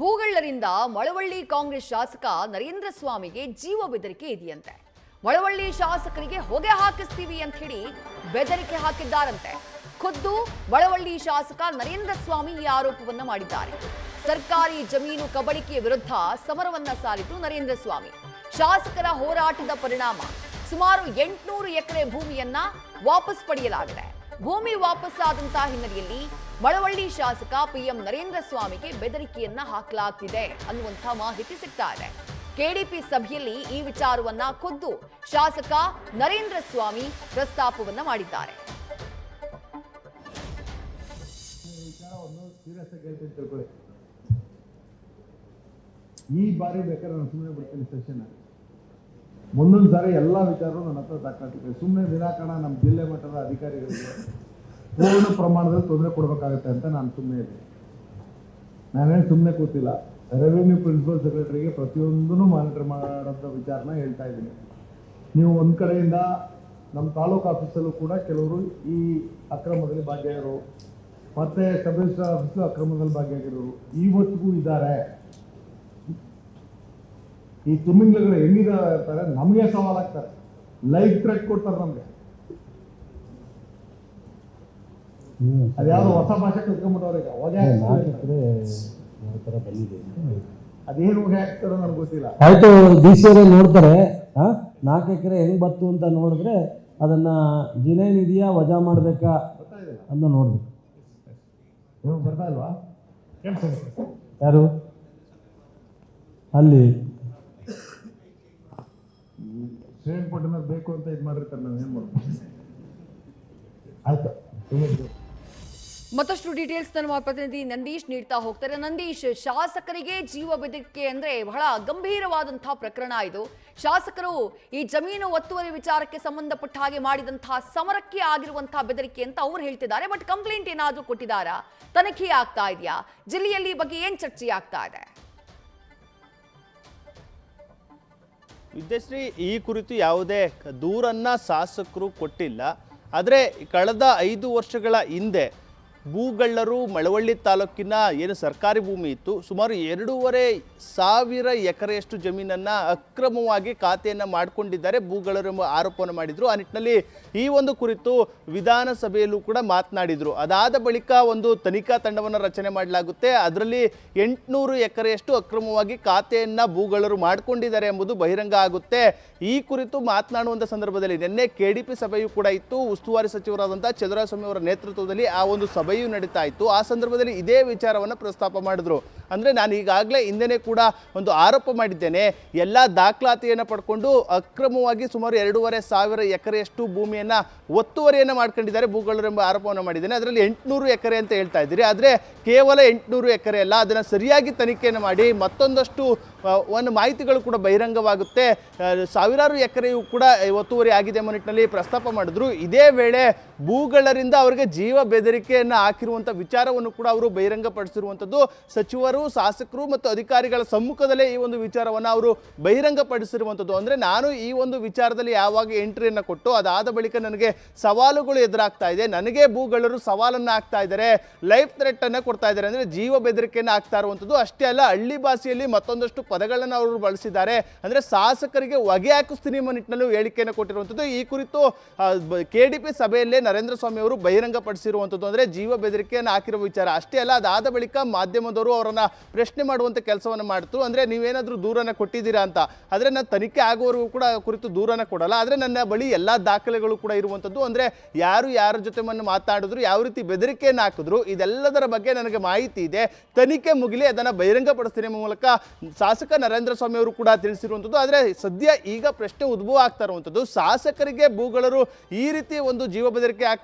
ಭೂಗಳ್ಳರಿಂದ ಮಳವಳ್ಳಿ ಕಾಂಗ್ರೆಸ್ ಶಾಸಕ ನರೇಂದ್ರ ಸ್ವಾಮಿಗೆ ಜೀವ ಬೆದರಿಕೆ ಇದೆಯಂತೆ. ಮಳವಳ್ಳಿ ಶಾಸಕರಿಗೆ ಹೊಗೆ ಹಾಕಿಸ್ತೀವಿ ಅಂತ ಹೇಳಿ ಬೆದರಿಕೆ ಹಾಕಿದ್ದಾರಂತೆ. ಖುದ್ದು ಮಳವಳ್ಳಿ ಶಾಸಕ ನರೇಂದ್ರ ಸ್ವಾಮಿ ಈ ಆರೋಪವನ್ನ ಮಾಡಿದ್ದಾರೆ. ಸರ್ಕಾರಿ ಜಮೀನು ಕಬಳಿಕೆಯ ವಿರುದ್ಧ ಸಮರವನ್ನ ಸಾರಿತು ನರೇಂದ್ರ ಸ್ವಾಮಿ. ಶಾಸಕರ ಹೋರಾಟದ ಪರಿಣಾಮ ಸುಮಾರು 800 ಎಕರೆ ಭೂಮಿಯನ್ನ ವಾಪಸ್ ಪಡೆಯಲಾಗಿದೆ. ಭೂಮಿ ವಾಪಸ್ಸಾದಂತಹ ಹಿನ್ನೆಲೆಯಲ್ಲಿ ಮಳವಳ್ಳಿ ಶಾಸಕ ಪಿಎಂ ನರೇಂದ್ರ ಸ್ವಾಮಿಗೆ ಬೆದರಿಕೆಯನ್ನ ಹಾಕಲಾಗ್ತಿದೆ ಅನ್ನುವಂಥ ಮಾಹಿತಿ ಸಿಗ್ತಾ ಇದೆ. ಕೆಡಿಪಿ ಸಭೆಯಲ್ಲಿ ಈ ವಿಚಾರವನ್ನ ಖುದ್ದು ಶಾಸಕ ನರೇಂದ್ರ ಸ್ವಾಮಿ ಪ್ರಸ್ತಾಪವನ್ನ ಮಾಡಿದ್ದಾರೆ. ಈ ಬಾರಿ ಬೇಕಾದ್ರೆ ನಾನು ಸುಮ್ಮನೆ ಬಿಡ್ತೀನಿ ಸೆಷನ್. ಮುಂದೊಂದು ಸಾರಿ ಎಲ್ಲ ವಿಚಾರಗಳು ನನ್ನ ಹತ್ರ ದಾಖಲಾಗ್ತದೆ. ಸುಮ್ಮನೆ ವಿನಾಕಾರಣ ನಮ್ಮ ಜಿಲ್ಲೆ ಮಟ್ಟದ ಅಧಿಕಾರಿಗಳಿಗೆ ಪೂರ್ಣ ಪ್ರಮಾಣದಲ್ಲಿ ತೊಂದರೆ ಕೊಡಬೇಕಾಗುತ್ತೆ ಅಂತ ನಾನು ಸುಮ್ಮನೆ ಇದ್ದೀನಿ. ನಾನೇನು ಸುಮ್ಮನೆ ಕೂತಿಲ್ಲ. ರೆವಿನ್ಯೂ ಪ್ರಿನ್ಸಿಪಲ್ ಸೆಕ್ರೆಟರಿಗೆ ಪ್ರತಿಯೊಂದೂ ಮಾನಿಟರ್ ಮಾಡೋಂಥ ವಿಚಾರನ ಹೇಳ್ತಾ ಇದ್ದೀನಿ. ನೀವು ಒಂದು ಕಡೆಯಿಂದ ನಮ್ಮ ತಾಲೂಕು ಆಫೀಸಲ್ಲೂ ಕೂಡ ಕೆಲವರು ಈ ಅಕ್ರಮದಲ್ಲಿ ಭಾಗಿಯಾಗಿರೋರು, ಮತ್ತೆ ಸಬ್ ರಿಜಿಸ್ಟ್ರಾರ್ ಆಫೀಸು ಅಕ್ರಮದಲ್ಲಿ ಭಾಗಿಯಾಗಿರೋರು ಇವತ್ತಿಗೂ ಇದ್ದಾರೆ. ಈ ತಿಮಿಂಗ್ಲಗಳು ಹೆಂಗಿದ್ದಾರೆ ನಮಗೆ ಸವಾಲಾಗ್ತಾರೆ, ಲೈಫ್ ಥ್ರೆಟ್ ಕೊಡ್ತಾರೆ ನಮ್ಗೆ. ಅದ್ಯಾವ್ದು ಹೊಸ ಭಾಷೆ ಕಲ್ತ್ಕೊಂಡ್ಬಿಟ್ಟವ್ರೆ. ಈಗ ಹೊಗೆ ಅದೇನು ಹೊಗೆ ಹಾಕ್ತಾರೋ ನನಗೆ ಗೊತ್ತಿಲ್ಲ. ಆಯ್ತು, ಡಿ ಸಿ ಅವರೇ ನೋಡ್ತಾರೆ. 4 ಎಕರೆ ಹೆಂಗ್ ಬತ್ತು ಅಂತ ನೋಡಿದ್ರೆ ಅದನ್ನ ಜಿನೇನ್ ಇದೆಯಾ ವಜಾ ಮಾಡ್ಬೇಕಾ ಅಂತ ನೋಡ್ಬೇಕು. ಬರ್ತಾ ಇಲ್ವಾ ಯಾರು ಅಲ್ಲಿ ಶ್ರೀರಂಗಪಟ್ಟಣ ಬೇಕು ಅಂತ ಇದು ಮಾಡಿರ್ತಾರೆ. ನಾವು ಏನು ಮಾಡ್ತೀವಿ? ಆಯ್ತು, ಮತ್ತಷ್ಟು ಡೀಟೇಲ್ಸ್ ನಮ್ಮ ಪ್ರತಿನಿಧಿ ನಂದೀಶ್ ನೀಡ್ತಾ ಹೋಗ್ತಾರೆ. ನಂದೀಶ್, ಶಾಸಕರಿಗೆ ಜೀವ ಬೆದರಿಕೆ ಅಂದ್ರೆ ಬಹಳ ಗಂಭೀರವಾದಂತಹ ಪ್ರಕರಣ ಇದು. ಶಾಸಕರು ಈ ಜಮೀನು ಒತ್ತುವರಿ ವಿಚಾರಕ್ಕೆ ಸಂಬಂಧಪಟ್ಟ ಹಾಗೆ ಮಾಡಿದಂತಹ ಸಮರಕ್ಕೆ ಆಗಿರುವಂತಹ ಬೆದರಿಕೆ ಅಂತ ಅವ್ರು ಹೇಳ್ತಿದ್ದಾರೆ. ಬಟ್ ಕಂಪ್ಲೇಂಟ್ ಏನಾದ್ರೂ ಕೊಟ್ಟಿದ್ದಾರಾ? ತನಿಖೆ ಆಗ್ತಾ ಇದೆಯಾ? ಜಿಲ್ಲೆಯಲ್ಲಿ ಬಗ್ಗೆ ಏನ್ ಚರ್ಚೆ ಆಗ್ತಾ ಇದೆ? ವಿದ್ಯಾಶ್ರೀ, ಈ ಕುರಿತು ಯಾವುದೇ ದೂರನ್ನ ಶಾಸಕರು ಕೊಟ್ಟಿಲ್ಲ. ಆದರೆ ಕಳೆದ 5 ವರ್ಷಗಳ ಹಿಂದೆ ಭೂಗಳ್ಳರು ಮಳವಳ್ಳಿ ತಾಲೂಕಿನ ಏನು ಸರ್ಕಾರಿ ಭೂಮಿ ಇತ್ತು, ಸುಮಾರು 2,500 ಎಕರೆಯಷ್ಟು ಜಮೀನನ್ನು ಅಕ್ರಮವಾಗಿ ಖಾತೆಯನ್ನು ಮಾಡಿಕೊಂಡಿದ್ದಾರೆ ಭೂಗಳ್ಳರು ಎಂಬ ಆರೋಪವನ್ನು ಮಾಡಿದರು. ಆ ನಿಟ್ಟಿನಲ್ಲಿ ಈ ಒಂದು ಕುರಿತು ವಿಧಾನಸಭೆಯಲ್ಲೂ ಕೂಡ ಮಾತನಾಡಿದರು. ಅದಾದ ಬಳಿಕ ಒಂದು ತನಿಖಾ ತಂಡವನ್ನು ರಚನೆ ಮಾಡಲಾಗುತ್ತೆ. ಅದರಲ್ಲಿ 800 ಎಕರೆಯಷ್ಟು ಅಕ್ರಮವಾಗಿ ಖಾತೆಯನ್ನು ಭೂಗಳ್ಳರು ಮಾಡಿಕೊಂಡಿದ್ದಾರೆ ಎಂಬುದು ಬಹಿರಂಗ ಆಗುತ್ತೆ. ಈ ಕುರಿತು ಮಾತನಾಡುವಂಥ ಸಂದರ್ಭದಲ್ಲಿ ನಿನ್ನೆ ಕೆಡಿಪಿ ಸಭೆಯೂ ಕೂಡ ಇತ್ತು. ಉಸ್ತುವಾರಿ ಸಚಿವರಾದಂಥ ಚಂದ್ರಸ್ವಾಮಿ ಅವರ ನೇತೃತ್ವದಲ್ಲಿ ಆ ಒಂದು ಸಭೆಯೂ ನಡೀತಾ ಇತ್ತು. ಆ ಸಂದರ್ಭದಲ್ಲಿ ಇದೇ ವಿಚಾರವನ್ನು ಪ್ರಸ್ತಾಪ ಮಾಡಿದ್ರು. ಅಂದರೆ ನಾನು ಈಗಾಗಲೇ ಹಿಂದೆನೇ ಕೂಡ ಒಂದು ಆರೋಪ ಮಾಡಿದ್ದೇನೆ, ಎಲ್ಲ ದಾಖಲಾತಿಯನ್ನು ಪಡ್ಕೊಂಡು ಅಕ್ರಮವಾಗಿ ಸುಮಾರು 2,500 ಎಕರೆಯಷ್ಟು ಭೂಮಿಯನ್ನು ಒತ್ತುವರಿಯನ್ನು ಮಾಡ್ಕೊಂಡಿದ್ದಾರೆ ಭೂಗಳ್ಳರು ಎಂಬ ಆರೋಪವನ್ನು ಮಾಡಿದ್ದೇನೆ. ಅದರಲ್ಲಿ 800 ಎಕರೆ ಅಂತ ಹೇಳ್ತಾ ಇದ್ದೀರಿ. ಆದರೆ ಕೇವಲ 800 ಎಕರೆ ಅಲ್ಲ, ಅದನ್ನು ಸರಿಯಾಗಿ ತನಿಖೆಯನ್ನು ಮಾಡಿ ಮತ್ತೊಂದಷ್ಟು ಒಂದು ಮಾಹಿತಿಗಳು ಕೂಡ ಬಹಿರಂಗವಾಗುತ್ತೆ. ಸಾವಿರಾರು ಎಕರೆಯೂ ಕೂಡ ಒತ್ತುವರಿ ಆಗಿದೆ ಎಂಬ ನಿಟ್ಟಿನಲ್ಲಿ ಪ್ರಸ್ತಾಪ ಮಾಡಿದ್ರು. ಇದೇ ವೇಳೆ ಭೂಗಳ್ಳರಿಂದ ಅವರಿಗೆ ಜೀವ ಬೆದರಿಕೆಯನ್ನು ಹಾಕಿರುವಂಥ ವಿಚಾರವನ್ನು ಕೂಡ ಅವರು ಬಹಿರಂಗಪಡಿಸಿರುವಂಥದ್ದು. ಸಚಿವರು, ಶಾಸಕರು ಮತ್ತು ಅಧಿಕಾರಿಗಳ ಸಮ್ಮುಖದಲ್ಲೇ ಈ ಒಂದು ವಿಚಾರವನ್ನು ಅವರು ಬಹಿರಂಗಪಡಿಸಿರುವಂಥದ್ದು. ಅಂದರೆ ನಾನು ಈ ಒಂದು ವಿಚಾರದಲ್ಲಿ ಯಾವಾಗ ಎಂಟ್ರಿಯನ್ನು ಕೊಟ್ಟು ಅದಾದ ಬಳಿಕ ನನಗೆ ಸವಾಲುಗಳು ಎದುರಾಗ್ತಾ ಇದೆ, ನನಗೆ ಭೂಗಳ್ಳರು ಸವಾಲನ್ನು ಹಾಕ್ತಾ ಇದ್ದಾರೆ, ಲೈಫ್ ಥ್ರೆಟ್ ಅನ್ನು ಕೊಡ್ತಾ ಇದ್ದಾರೆ, ಅಂದರೆ ಜೀವ ಬೆದರಿಕೆಯನ್ನು ಹಾಕ್ತಾ ಇರುವಂಥದ್ದು. ಅಷ್ಟೇ ಅಲ್ಲ, ಹಳ್ಳಿ ಭಾಷೆಯಲ್ಲಿ ಮತ್ತೊಂದಷ್ಟು ಪದಗಳನ್ನು ಅವರು ಬಳಸಿದ್ದಾರೆ. ಅಂದರೆ ಶಾಸಕರಿಗೆ ಹೊಗೆ ಹಾಕಿಸ್ತೀನಿ ಎಂಬ ನಿಟ್ಟಿನಲ್ಲೂ ಹೇಳಿಕೆಯನ್ನು ಕೊಟ್ಟಿರುವಂಥದ್ದು. ಈ ಕುರಿತು ಕೆಡಿಪಿ ಸಭೆಯಲ್ಲೇ ನರೇಂದ್ರ ಸ್ವಾಮಿ ಅವರು ಬಹಿರಂಗಪಡಿಸಿರುವಂಥದ್ದು. ಅಂದರೆ ಜೀವ ಬೆದರಿಕೆಯನ್ನು ಹಾಕಿರುವ ವಿಚಾರ. ಅಷ್ಟೇ ಅಲ್ಲ, ಅದಾದ ಬಳಿಕ ಮಾಧ್ಯಮದವರು ಅವರನ್ನು ಪ್ರಶ್ನೆ ಮಾಡುವಂಥ ಕೆಲಸವನ್ನು ಮಾಡಿತು. ಅಂದರೆ ನೀವೇನಾದರೂ ದೂರನ್ನು ಕೊಟ್ಟಿದ್ದೀರಾ ಅಂತ. ಆದರೆ ನಾನು ತನಿಖೆ ಆಗುವವರೆಗೂ ಕೂಡ ಕುರಿತು ದೂರನ್ನು ಕೊಡಲ್ಲ, ಆದರೆ ನನ್ನ ಬಳಿ ಎಲ್ಲ ದಾಖಲೆಗಳು ಕೂಡ ಇರುವಂಥದ್ದು. ಅಂದರೆ ಯಾರು ಯಾರ ಜೊತೆ ಮಾತಾಡಿದ್ರು, ಯಾವ ರೀತಿ ಬೆದರಿಕೆಯನ್ನು ಹಾಕಿದ್ರು, ಇದೆಲ್ಲದರ ಬಗ್ಗೆ ನನಗೆ ಮಾಹಿತಿ ಇದೆ. ತನಿಖೆ ಮುಗಿಲಿ, ಅದನ್ನು ಬಹಿರಂಗಪಡಿಸ್ತೀನಿ ಎಂಬ ಮೂಲಕ ಶಾಸಕ ನರೇಂದ್ರ ಸ್ವಾಮಿ ಅವರು ಕೂಡ ತಿಳಿಸಿರುವಂಥದ್ದು. ಆದರೆ ಸದ್ಯ ಈಗ ಪ್ರಶ್ನೆ ಉದ್ಭವ ಆಗ್ತಾ ಇರುವಂಥದ್ದು, ಶಾಸಕರಿಗೆ ಭೂಗಳ್ಳರು ಈ ರೀತಿ ಒಂದು ಜೀವ ಬೆದರಿಕೆ ಹಾಕುವ